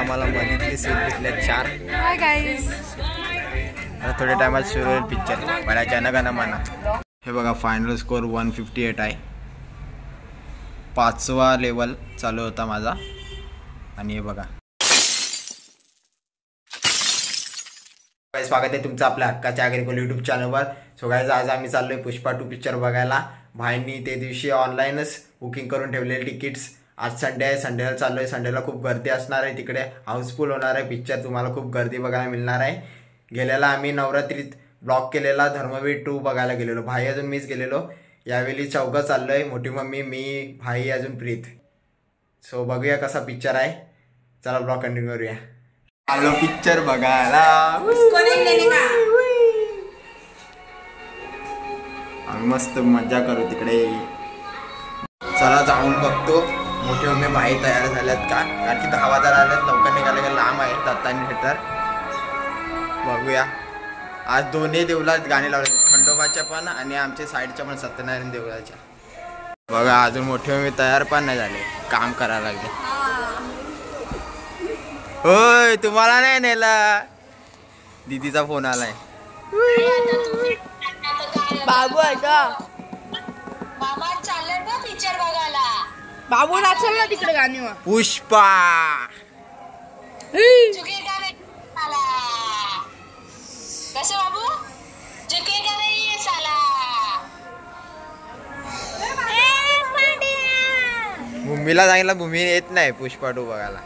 आम्हाला मधीतली सीट भेटल्या 4. Hi guys. आता थोड्या टायमात सुरू होईल पिक्चर. बऱ्याच जनगण म्हणा. हे बघा फायनल स्कोर 158 आहे. 5वा लेवल चालू होता माझा. आणि हे बघा स्वागत आहे तुमचं आपल्या हक्काच्या अग्रिकोल यूट्यूब चॅनलवर. सो गाईज आज आम्ही चाललोय पुष्पा 2 पिक्चर बघायला. भाईंनी ते दिवशी ऑनलाईनच बुकिंग करून ठेवलेले तिकीट्स. आज संडे आहे, संडेला चाललोय. संडेला खूप गर्दी असणार आहे तिकडे. हाऊसफुल होणार आहे पिक्चर. तुम्हाला खूप गर्दी बघायला मिळणार आहे. गेल्याला आम्ही नवरात्रीत ब्लॉग केलेला धर्मवीर 2 बघायला गेलेलो. भाई अजून मीच गेलेलो. यावेळी चौघं चाललोय. मोठी मम्मी, मी, भाई अजून प्रीत. सो बघूया कसा पिक्चर आहे. चला ब्लॉग कंटिन्यू करूया. आलो पिक्चर बघायला. आम्ही मस्त मजा करू तिकडे. चला जाऊन बघतो. मोठी मम्मी भाई तयार झाल्यात का, कारण की 10 वाजता आल्यात. लवकर निघाले का लांब आहे दत्तानी थिएटर. बघूया. आज दोन्ही देवळात गाणी लावले, खंडोबाच्या पण आणि आमच्या साईडच्या पण सत्यनारायण देवळाच्या. बघा अजून मोठी मम्मी तयार पण नाही झाले, काम करायला लागले. होय तुम्हाला नाही नेला. दीदीचा फोन आलाय. बाबू आहे का? मामा चालले ना पिक्चर बघायला. बाबू नाचल ना तिकडे गाणीवर. पुष्पा झुकेगा नहीं साला. कैसे बाबू? झुकेगा नहीं ये साला. भूमीला सांगितलं, भूमी येत नाही पुष्पा 2 बघायला.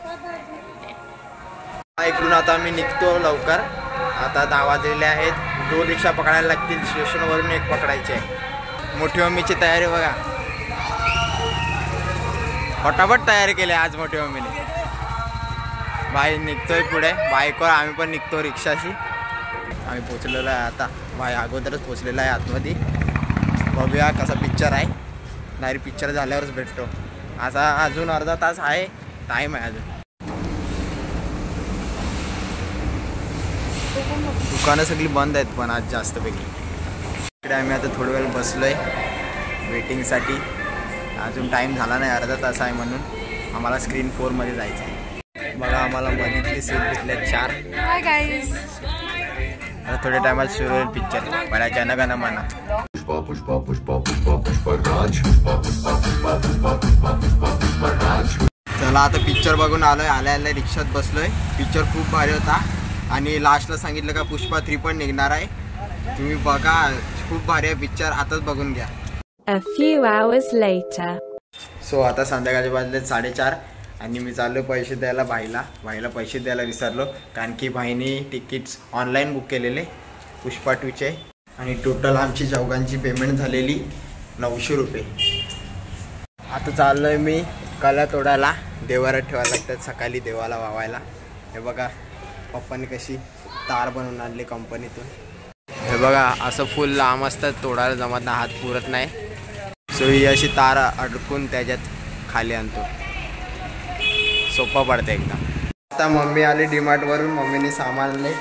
इकडून आता मी निघतो लवकर. आता 10 वाजलेले आहेत. 2 रिक्षा पकडायला लागतील. स्टेशनवरून 1 पकडायची आहे. मोठी मम्मीची तयारी बघा. फटाफट तयारी केली आज मोठी मम्मीने. भाई निघतोय पुढे बाईकवर. आम्ही पण निघतो रिक्षाशी. आम्ही पोचलेलो आहे आता. भाई अगोदरच पोचलेला आहे आतमध्ये. बघूया कसा पिक्चर आहे. डायरेक्ट पिक्चर झाल्यावरच भेटतो. आता अजून अर्धा तास आहे, टाईम आहे अजून. दुकानं सगळी बंद आहेत पण आज जास्तपैकी. इकडे आम्ही आता थोडा वेळ बसलोय वेटिंगसाठी. अजून टाईम झाला नाही, अर्धा तास आहे म्हणून. आम्हाला स्क्रीन 4 मध्ये जायचं आहे. बघा आम्हाला मधीतली सीट भेटल्या 4. Hi guys. आता थोड्या टायमात सुरू होईल पिक्चर. बऱ्याच जनगण म्हणा. चला आता पिक्चर बघून आलोय. आल्या रिक्षात बसलोय. पिक्चर खूप भारी होता. आणि लास्टला सांगितलं का पुष्पा 3 पण निघणार आहे. तुम्ही बघा, खूप भारी आहे पिक्चर. आताच बघून घ्या. A few hours later. So आता संध्याकाळचे वाजले 4:30 आणि मी चाललो पैसे द्यायला भाईला. भाईला पैसे द्यायला विसरलो, कारण की भाईने तिकीट्स ऑनलाईन बुक केलेले पुष्पा 2चे. आणि टोटल आमची चौघांची पेमेंट झालेली 900 रुपये. आता चाललोय मी कला तोडायला. देवारात ठेवायला लागतात सकाळी देवाला वावायला. हे बघा पप्पाने कशी तार बनवून आणली कंपनीतून. हे बघा असं फुल लांब असतात, तोडायला जमत नाही, हात पुरत नाही. सो ही अशी तार अडकून त्याच्यात खाली आणतो. सोपं पडतं एकदम. आता मम्मी आली डीमार्टवरून. मम्मीने सामान आणले.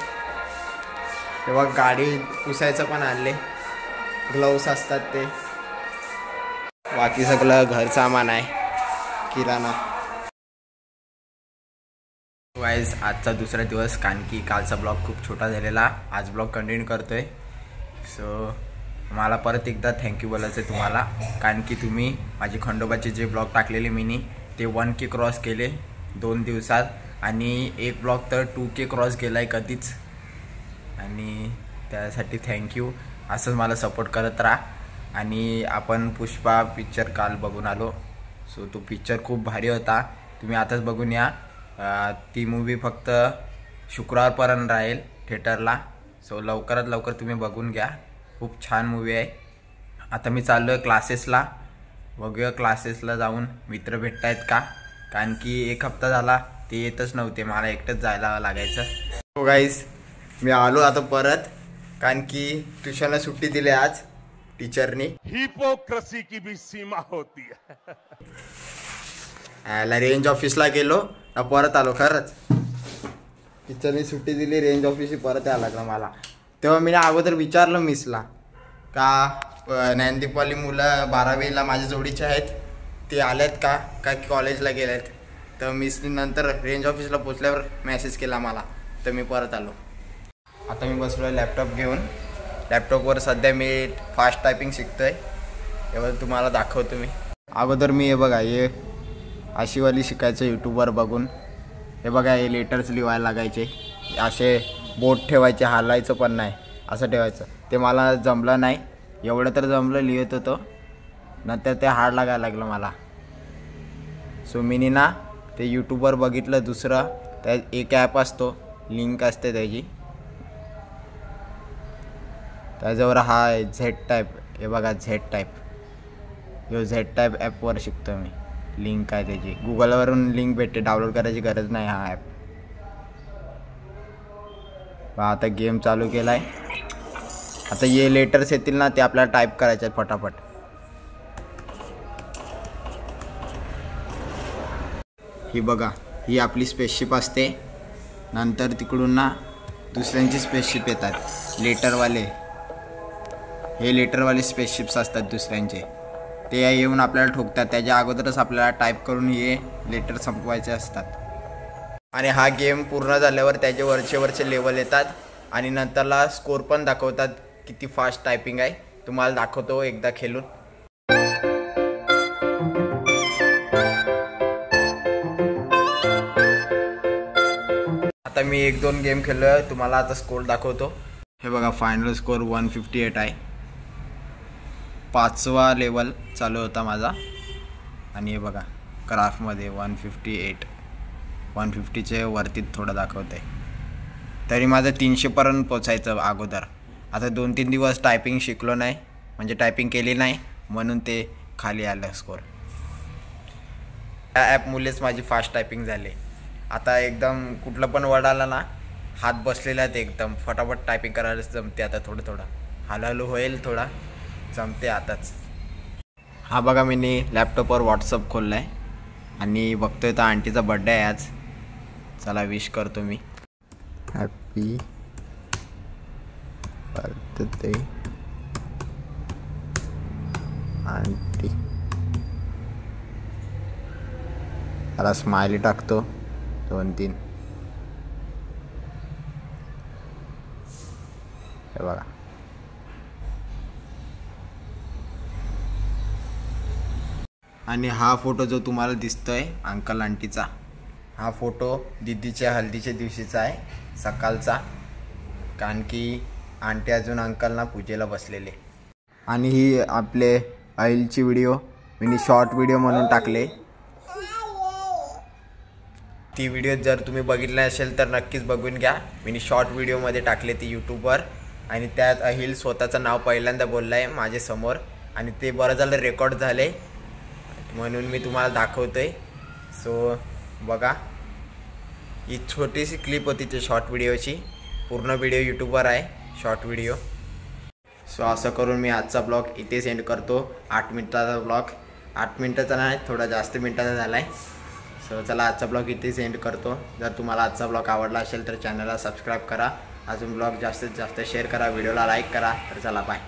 तेव्हा गाडी पुसायचं पण आणले. ग्लोव्स असतात ते. बाकी सगळं घर सामान आहे, किराणा. वाईज आजचा दुसरा दिवस, कारण की कालचा ब्लॉग खूप छोटा झालेला. आज ब्लॉग कंटिन्यू करतोय. सो मला परत एकदा थँक्यू बोलायचं आहे तुम्हाला, कारण की तुम्ही माझे खंडोबाचे जे ब्लॉग टाकलेले मीनी ते 1K क्रॉस केले 2 दिवसात. आणि एक ब्लॉग तर 2K क्रॉस केला आहे कधीच. आणि त्यासाठी थँक्यू. असंच मला सपोर्ट करत राहा. आणि आपण पुष्पा पिक्चर काल बघून आलो. सो तो पिक्चर खूप भारी होता. तुम्ही आताच बघून या. ती मूवी फक्त शुक्रवारपर्यंत राहील थिएटरला. सो लवकरात लवकर तुम्ही बघून घ्या. खूप छान मूवी आहे. आता मी चाललो आहे क्लासेसला. बघूया क्लासेसला जाऊन मित्र भेटत आहेत का, कारण की 1 हप्ता झाला ते येतच नव्हते. मला एकटंच जायला लागायचं. सो गाईज मी आलो आता परत, कारण की ट्युशनला सुट्टी दिली आज टीचरनी. हिपोक्रेसी की भी सीमा होती है. रेंज ऑफिसला गेलो ना परत आलो. खरंच टीचरनी सुट्टी दिली, रेंज ऑफिसची परत यायला लागलं मला. तेव्हा मी अगोदर विचारलं मिसला का ज्ञानदीपवाली मुलं 12वीला माझ्या जोडीचे आहेत ते आल्यात का, काय कॉलेजला गेलेत. तर मी नंतर रेंज ऑफिसला पोचल्यावर मेसेज केला मला, तर मी परत आलो. आता मी बसलो आहे लॅपटॉप घेऊन. लॅपटॉपवर सध्या मी फास्ट टायपिंग शिकतो आहे. तेव्हा तुम्हाला दाखवतो मी. अगोदर मी हे बघा हे अशीवाली शिकायचं यूट्यूबवर बघून. हे बघा हे लेटर्स लिहायला लागायचे, असे बोट ठेवायचे, हालायचं पण नाही, असं ठेवायचं. ते मला जमलं नाही, एवढं तर जमलं, लिहित होतो. नंतर ते हार्ड लागायला लागलं मला. सो मी ना ते यूट्यूबवर बघितलं दुसरं. त्यात एक ॲप असतो, लिंक असते त्याची, त्याच्यावर हा आहे झेड टाईप. हे बघा झेड टाईप, यो झेड टाईप ॲपवर शिकतो मी. लिंक आहे त्याची, गुगलवरून लिंक भेटते, डाउनलोड करायची गरज नाही हा ॲप. आता गेम चालू केला आहे. आता हे लेटर्स येतील ना ते आपल्याला टाईप करायचे आहेत फटाफट. ही बघा ही आपली स्पेसशिप असते. नंतर तिकडून ना दुसऱ्यांची स्पेसशिप येतात लेटरवाले. हे लेटरवाले स्पेसशिप्स असतात दुसऱ्यांचे, ते येऊन आपल्याला ठोकतात. त्याच्या अगोदरच आपल्याला टाईप करून हे लेटर संपवायचे असतात. आणि हा गेम पूर्ण झाल्यावर त्याचे वरचे लेवल येतात आणि नंतरला स्कोर पण दाखवतात किती फास्ट टायपिंग आहे. तुम्हाला दाखवतो एकदा खेळून. आता मी 1-2 गेम खेळलो, तुम्हाला आता स्कोर दाखवतो. हे बघा फायनल स्कोर 158 आहे. 5वा लेवल चालू होता माझा. आणि हे बघा क्राफ्टमध्ये 158, 150चे वरती थोडं दाखवत आहे. तरी माझं 300पर्यंत पोचायचं अगोदर. आता 2-3 दिवस टायपिंग शिकलो नाही, म्हणजे टायपिंग केली नाही, म्हणून ते खाली आलं स्कोर. त्या ॲपमुळेच माझी फास्ट टायपिंग झाली. आता एकदम कुठलं पण वर्ड आला ना, हात बसलेला आहे, एकदम फटाफट टायपिंग करायला जमते. आता थोडं हळूहळू होईल, थोडा जमते आताच. हा बघा मी लॅपटॉपवर व्हॉट्सअप खोलला आहे आणि बघतोय तर आंटीचा बड्डे आहे आज. चला विश करतो मी. Happy birthday aunty. त्याला स्माइली टाकतो 2-3. हे बघा आणि हा फोटो जो तुम्हाला दिसतोय अंकल आंटीचा, हा फोटो दीदीच्या हल्दीच्या दिवशीचा आहे, सकाळचा. कारण की आंटी अजून अंकलना पूजेला बसलेले. आणि ही आपले आईलची व्हिडिओ मी शॉर्ट व्हिडिओ म्हणून टाकले. ती व्हिडिओ जर तुम्ही बघितली असेल तर नक्कीच बघून घ्या. मी शॉर्ट व्हिडिओमध्ये टाकले ती यूट्यूबवर. आणि त्यात अहिल स्वतःचं नाव पहिल्यांदा बोललं आहे माझ्यासमोर. आणि ते बरं झालं रेकॉर्ड झाले, म्हणून मी तुम्हाला दाखवतोय. सो बघा ही छोटीशी क्लिप होती ती शॉर्ट व्हिडिओची. पूर्ण व्हिडिओ यूट्यूबवर आहे शॉर्ट व्हिडिओ. सो असं करून मी आजचा ब्लॉग इथे सेंड करतो. 8 मिनिटाचा ब्लॉग, 8 मिनिटाचा नाही, थोडा जास्त मिनिटाचा झाला आहे. सो चला आजचा ब्लॉग इथे सेंड करतो. जर तुम्हाला आजचा ब्लॉग आवडला असेल तर चॅनलला सबस्क्राईब करा. अजून ब्लॉग जास्तीत जास्त शेअर करा, व्हिडिओला लाईक करा. तर चला बाय.